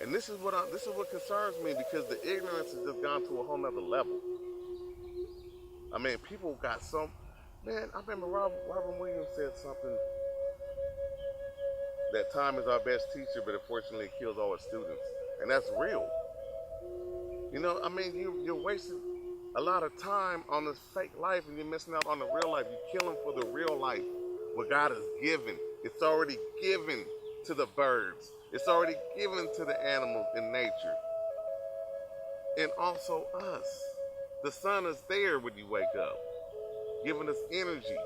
And this is what concerns me because the ignorance has just gone to a whole nother level. I mean, people got some. Man, I remember Robin Williams said something that time is our best teacher, but unfortunately it kills all its students, and that's real. You know, I mean, you're wasting a lot of time on this fake life, and you're missing out on the real life. You're killing for the real life, what God has given. It's already given to the birds. It's already given to the animals in nature, and also us. The sun is there when you wake up, giving us energy.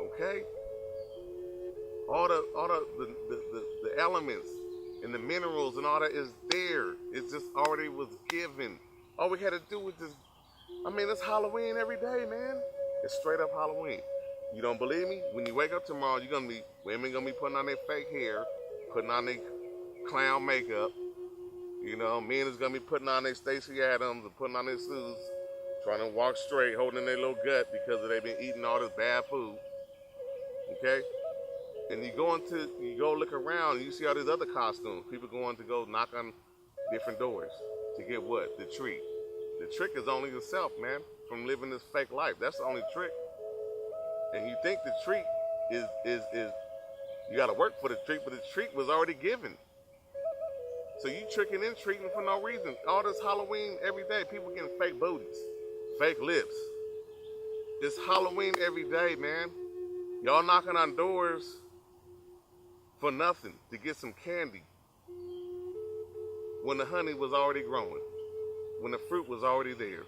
Okay, all the elements and the minerals and all that is there. It just already was given. All we had to do was just, I mean, it's Halloween every day, man. It's straight up Halloween. You don't believe me? When you wake up tomorrow, women gonna be putting on their fake hair, putting on their clown makeup. You know, men is gonna be putting on their Stacey Adams and putting on their suits, trying to walk straight, holding their little gut because they've been eating all this bad food. Okay? And you go look around and you see all these other costumes. People going to go knock on different doors to get what? The treat. The trick is only yourself, man, from living this fake life. That's the only trick. And you think the treat is you gotta work for the treat, but the treat was already given. So you tricking and treating for no reason. All this Halloween every day, people getting fake booties, fake lips. It's Halloween every day, man. Y'all knocking on doors for nothing to get some candy when the honey was already growing, when the fruit was already there,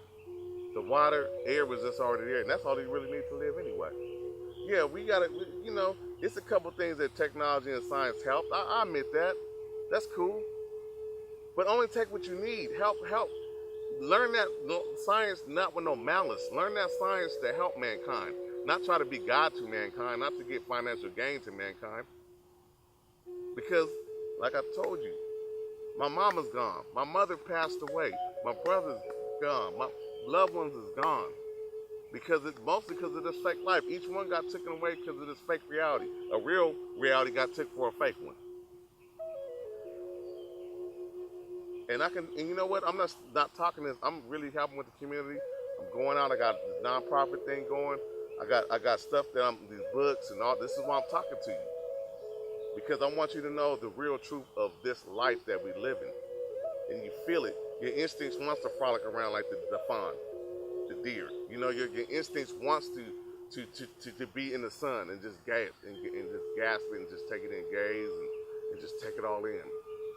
the water, air was just already there, and that's all you really need to live anyway. Yeah, we gotta, you know, it's a couple things that technology and science help. I admit that. That's cool. But only take what you need. Help. Learn that science not with no malice. Learn that science to help mankind. Not try to be God to mankind, not to get financial gain to mankind. Because, like I told you, my mama's gone. My mother passed away. My brother's gone. My loved ones is gone. Mostly because of this fake life. Each one got taken away because of this fake reality. A real reality got taken for a fake one. And you know what? I'm not talking this. I'm really helping with the community. I'm going out. I got this nonprofit thing going. I got stuff these books and all. This is why I'm talking to you. Because I want you to know the real truth of this life that we live in. And you feel it. Your instincts wants to frolic around like the fawn, the deer. You know, your instincts wants to be in the sun and just gasp and just gasp and just take it in, gaze and just take it all in.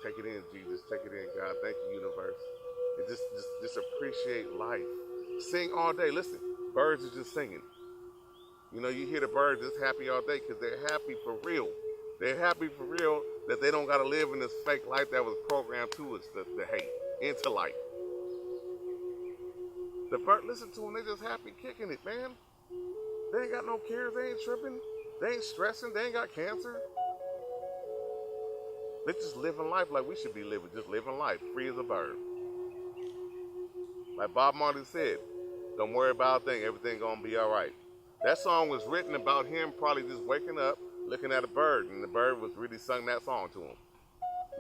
Take it in, Jesus. Take it in, God. Thank you, universe. And just appreciate life. Sing all day. Listen, birds are just singing. You know, you hear the birds just happy all day because they're happy for real. They're happy for real that they don't got to live in this fake life that was programmed to us, the hate, into life. The bird, listen to them, they just happy kicking it, man. They ain't got no cares, they ain't tripping, they ain't stressing, they ain't got cancer. They just living life like we should be living, just living life, free as a bird. Like Bob Marley said, don't worry about a thing, everything gonna be all right. That song was written about him probably just waking up, looking at a bird, and the bird was really sung that song to him.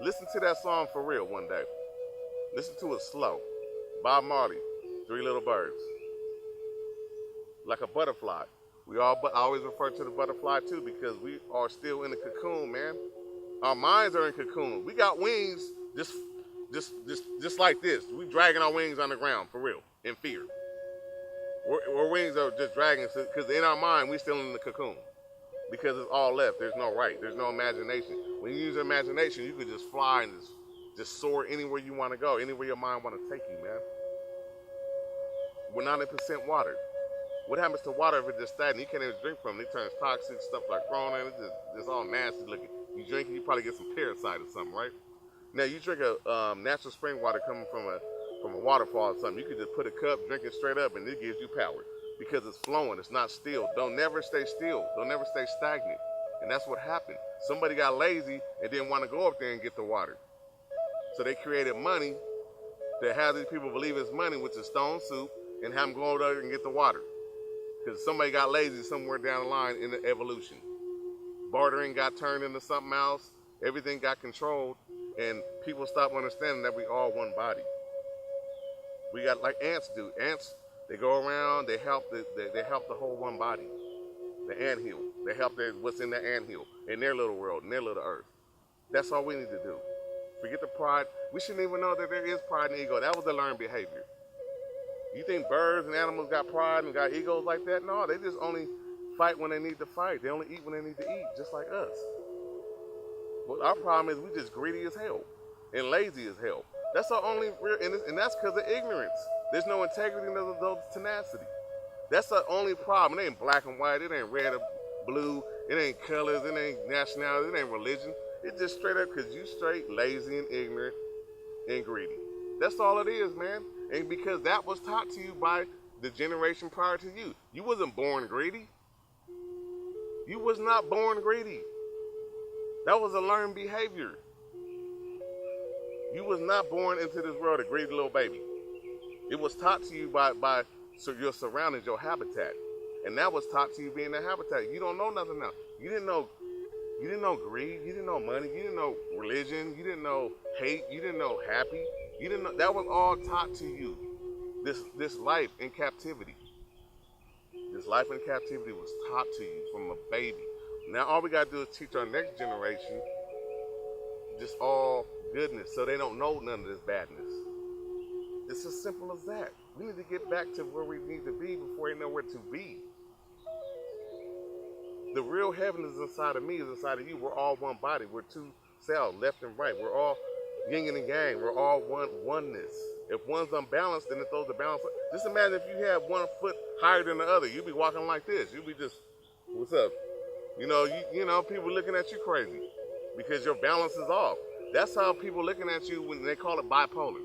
Listen to that song for real one day. Listen to it slow. Bob Marley, Three Little Birds. Like a butterfly. I always refer to the butterfly too because we are still in the cocoon, man. Our minds are in cocoon. We got wings just like this. We dragging our wings on the ground for real, in fear. Our wings are just dragging because in our mind we still in the cocoon. Because it's all left. There's no right. There's no imagination. When you use your imagination, you can just fly and just soar anywhere you want to go, anywhere your mind want to take you, man. We're 90% water. What happens to water if it's just stagnant? You can't even drink from it. It turns toxic, stuff like chlorine. It's just all nasty looking. You drink it, you probably get some parasite or something, right? Now you drink a natural spring water coming from a waterfall or something. You can just put a cup, drink it straight up, and it gives you power. Because it's flowing, it's not still. Don't never stay still. Don't never stay stagnant. And that's what happened. Somebody got lazy and didn't want to go up there and get the water. So they created money to have these people believe it's money, which is stone soup, and have them go over there and get the water. Because somebody got lazy somewhere down the line in the evolution. Bartering got turned into something else. Everything got controlled. And people stop understanding that we all one body. We got like ants do. Ants, they go around, they help the whole one body. The anthill. They help what's in the anthill, in their little world, in their little earth. That's all we need to do. Forget the pride. We shouldn't even know that there is pride and ego. That was a learned behavior. You think birds and animals got pride and got egos like that? No, they just only fight when they need to fight. They only eat when they need to eat, just like us. Well, our problem is we just greedy as hell and lazy as hell. That's our only real, and that's because of ignorance. There's no integrity, there's no tenacity. That's the only problem. It ain't black and white, it ain't red or blue, it ain't colors, it ain't nationality, it ain't religion. It's just straight up because you straight lazy and ignorant and greedy. That's all it is, man. And because that was taught to you by the generation prior to you. You wasn't born greedy. You was not born greedy. That was a learned behavior. You was not born into this world a greedy little baby. It was taught to you by your surroundings, your habitat. And that was taught to you being the habitat. You don't know nothing now. You didn't know greed, you didn't know money, you didn't know religion, you didn't know hate, you didn't know happy. You didn't know, that was all taught to you. This life in captivity. This life in captivity was taught to you from a baby. Now all we gotta do is teach our next generation just all goodness so they don't know none of this badness. It's as simple as that. We need to get back to where we need to be before they know where to be. The real heaven is inside of me, is inside of you. We're all one body. We're two cells, left and right. We're all yin and yang. We're all oneness. If one's unbalanced, then it throws the balance. Just imagine if you had one foot higher than the other. You'd be walking like this. You'd be just, what's up? You know, people looking at you crazy because your balance is off. That's how people looking at you when they call it bipolar.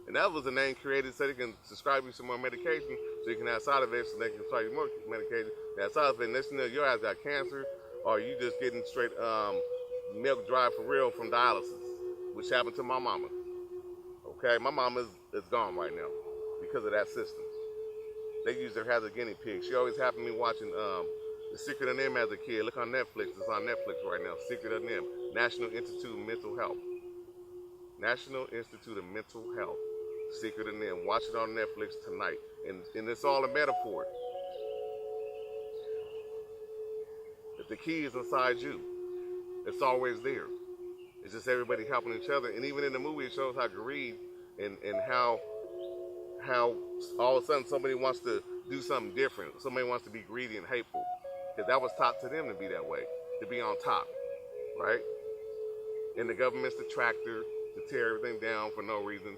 And that was a name created so they can prescribe you some more medication so you can have side effects so they can prescribe you more medication. That side effect, next thing you know, your ass got cancer or you just getting straight milk dry for real from dialysis, which happened to my mama. Okay, my mama is gone right now because of that system. They used her as a guinea pig. She always happened to me watching The Secret of Them as a kid. Look on Netflix. It's on Netflix right now. Secret of Them. National Institute of Mental Health. National Institute of Mental Health. Secret of Them. Watch it on Netflix tonight. And it's all a metaphor. If the key is inside you, it's always there. It's just everybody helping each other. And even in the movie, it shows how greed and how all of a sudden somebody wants to do something different. Somebody wants to be greedy and hateful. Because that was taught to them to be that way, to be on top, right? And the government's the tractor to tear everything down for no reason.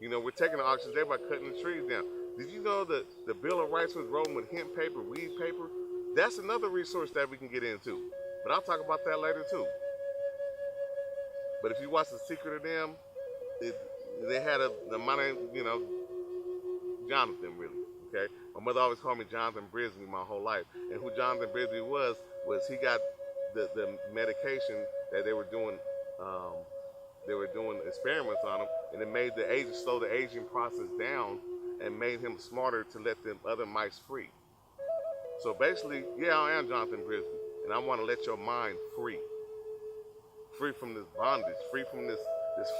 You know, we're taking the auctions there by cutting the trees down. Did you know that the Bill of Rights was written with hemp paper, weed paper? That's another resource that we can get into. But I'll talk about that later too. But if you watch The Secret of Them, they had my name, you know, Jonathan, really, okay? My mother always called me Jonathan Brisby my whole life. And who Jonathan Brisby was he got the medication that they were doing experiments on him, and it made slow the aging process down and made him smarter to let them other mice free. So basically, yeah, I am Jonathan Brisby, and I want to let your mind free. Free from this bondage, free from this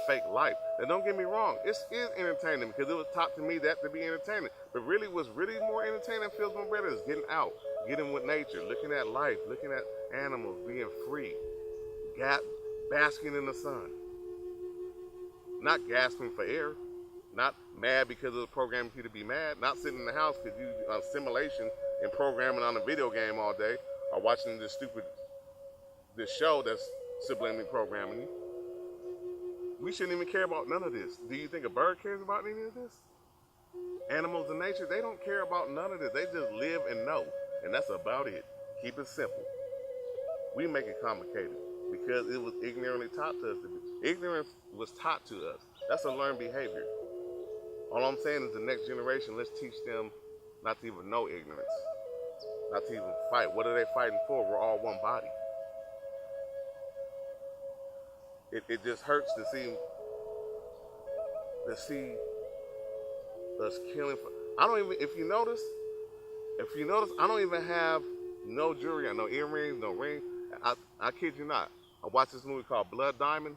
fake life. And don't get me wrong, it is entertaining because it was taught to me that to be entertaining. But really, what's really more entertaining and feels more better is getting out, getting with nature, looking at life, looking at animals, being free, basking in the sun. Not gasping for air, not mad because it was programming you to be mad, not sitting in the house because you on simulation and programming on a video game all day, or watching this show that's subliminally programming you. We shouldn't even care about none of this. Do you think a bird cares about any of this? Animals in nature, they don't care about none of this. They just live and know, and that's about it. Keep it simple. We make it complicated because it was ignorantly taught to us to be. Ignorance was taught to us. That's a learned behavior. All I'm saying is the next generation, let's teach them not to even know ignorance, not to even fight. What are they fighting for? We're all one body. It just hurts to see us killing. If you notice, I don't even have no jewelry on, no earrings, no ring. I kid you not. I watched this movie called Blood Diamond.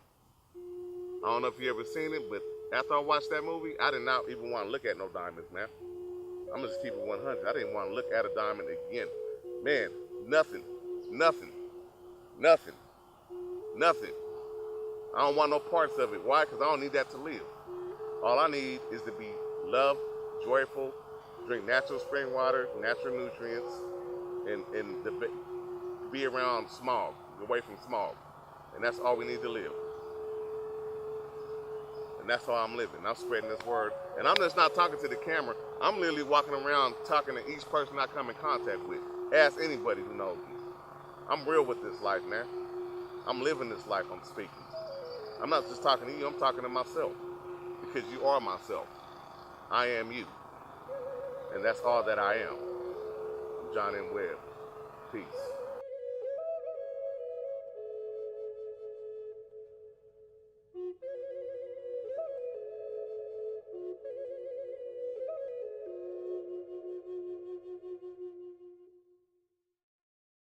I don't know if you ever seen it, but after I watched that movie, I did not even want to look at no diamonds, man. I'm gonna just keep it 100. I didn't want to look at a diamond again. Man, nothing, nothing, nothing, nothing. I don't want no parts of it. Why? Because I don't need that to live. All I need is to be loved, joyful, drink natural spring water, natural nutrients, and be around smog, away from smog. And that's all we need to live. And that's how I'm living. I'm spreading this word. And I'm just not talking to the camera. I'm literally walking around talking to each person I come in contact with. Ask anybody who knows me. I'm real with this life, man. I'm living this life I'm speaking. I'm not just talking to you, I'm talking to myself. Because you are myself. I am you. And that's all that I am. I'm John M. Webb. Peace.